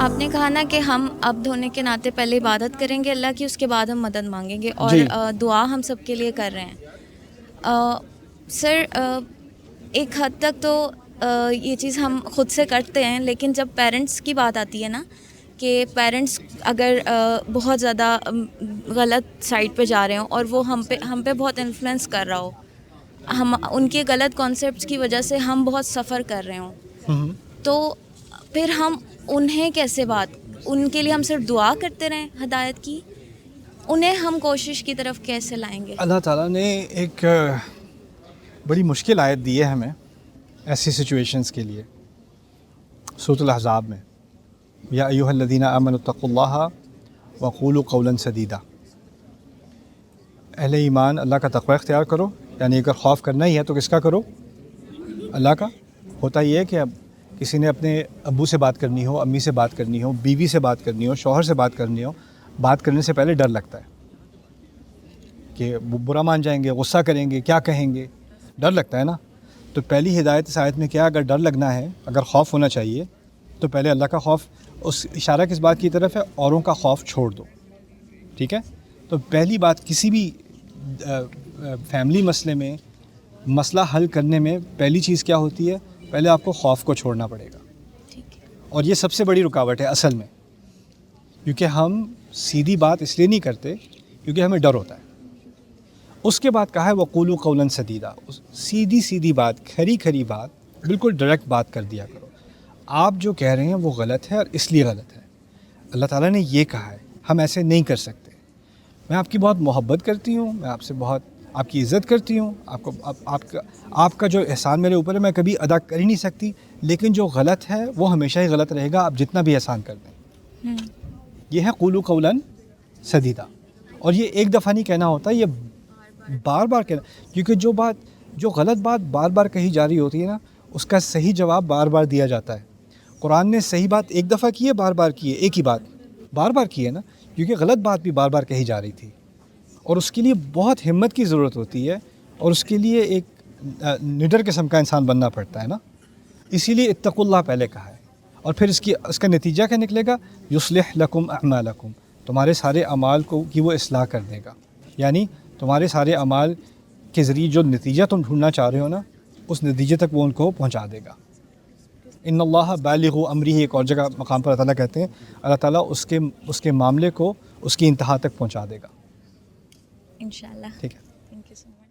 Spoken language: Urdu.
آپ نے کہا نا کہ ہم اب دھونے کے ناطے پہلے عبادت کریں گے اللہ کی، اس کے بعد ہم مدد مانگیں گے، اور جی دعا ہم سب کے لیے کر رہے ہیں. سر ایک حد تک تو یہ چیز ہم خود سے کرتے ہیں، لیکن جب پیرنٹس کی بات آتی ہے نا کہ پیرنٹس اگر بہت زیادہ غلط سائڈ پہ جا رہے ہوں اور وہ ہم پہ بہت انفلوئنس کر رہا ہو، ہم ان کے غلط کانسیپٹس کی وجہ سے ہم بہت سفر کر رہے ہوں، تو پھر ہم انہیں کیسے ان کے لیے ہم صرف دعا کرتے رہیں ہدایت کی، انہیں ہم کوشش کی طرف کیسے لائیں گے؟ اللہ تعالیٰ نے ایک بڑی مشکل آیت دی ہے ہمیں ایسی سچویشنز کے لیے سورۃ الاحزاب میں، یا ایھا الذین آمنوا اتقوا اللہ وقولوا قولا سدیدا. اہل ایمان اللہ کا تقوی اختیار کرو، یعنی اگر خوف کرنا ہی ہے تو کس کا کرو؟ اللہ کا. ہوتا یہ ہے کہ اب کسی نے اپنے ابو سے بات کرنی ہو، امی سے بات کرنی ہو، بیوی سے بات کرنی ہو، شوہر سے بات کرنی ہو، بات کرنے سے پہلے ڈر لگتا ہے کہ وہ برا مان جائیں گے، غصہ کریں گے، کیا کہیں گے، ڈر لگتا ہے نا. تو پہلی ہدایت اس آیت میں کیا، اگر ڈر لگنا ہے، اگر خوف ہونا چاہیے تو پہلے اللہ کا خوف. اس اشارہ کس بات کی طرف ہے؟ اوروں کا خوف چھوڑ دو. ٹھیک ہے. تو پہلی بات کسی بھی فیملی مسئلے میں، مسئلہ حل کرنے میں پہلی چیز کیا ہوتی ہے؟ پہلے آپ کو خوف کو چھوڑنا پڑے گا. اور یہ سب سے بڑی رکاوٹ ہے اصل میں، کیونکہ ہم سیدھی بات اس لیے نہیں کرتے کیونکہ ہمیں ڈر ہوتا ہے. اس کے بعد کہا ہے وقولوا قولا سدیدا، سیدھی بات، کھری بات، بالکل ڈائریکٹ بات کر دیا کرو. آپ جو کہہ رہے ہیں وہ غلط ہے اور اس لیے غلط ہے. اللہ تعالیٰ نے یہ کہا ہے، ہم ایسے نہیں کر سکتے. میں آپ کی بہت محبت کرتی ہوں، میں آپ سے بہت آپ کی عزت کرتی ہوں، آپ کا جو احسان میرے اوپر ہے میں کبھی ادا کر ہی نہیں سکتی، لیکن جو غلط ہے وہ ہمیشہ ہی غلط رہے گا، آپ جتنا بھی احسان کر دیں. یہ ہے قولوا قولا سدیدا. اور یہ ایک دفعہ نہیں کہنا ہوتا، یہ بار بار کہنا، کیونکہ جو غلط بات بار بار کہی جا رہی ہوتی ہے نا، اس کا صحیح جواب بار بار دیا جاتا ہے. قرآن نے صحیح بات ایک دفعہ کی ہے، بار بار کی ہے، ایک ہی بات بار بار کی ہے نا، کیونکہ غلط بات بھی بار بار کہی جا رہی تھی، اور اس کے لیے بہت ہمت کی ضرورت ہوتی ہے، اور اس کے لیے ایک نڈر قسم کا انسان بننا پڑتا ہے نا. اسی لیے اتقوا اللہ پہلے کہا ہے. اور پھر اس کا نتیجہ کیا نکلے گا؟ یصلح لکم اعمالکم، تمہارے سارے اعمال کی وہ اصلاح کر دے گا. یعنی تمہارے سارے اعمال کے ذریعے جو نتیجہ تم ڈھونڈنا چاہ رہے ہو نا، اس نتیجے تک وہ ان کو پہنچا دے گا. ان اللہ بالغ امرہ، ایک اور جگہ مقام پر اللہ تعالیٰ کہتے ہیں اللہ تعالیٰ اس کے معاملے کو اس کی انتہا تک پہنچا دے گا. انشاءاللہ. ٹھیک ہے. Thank you so much.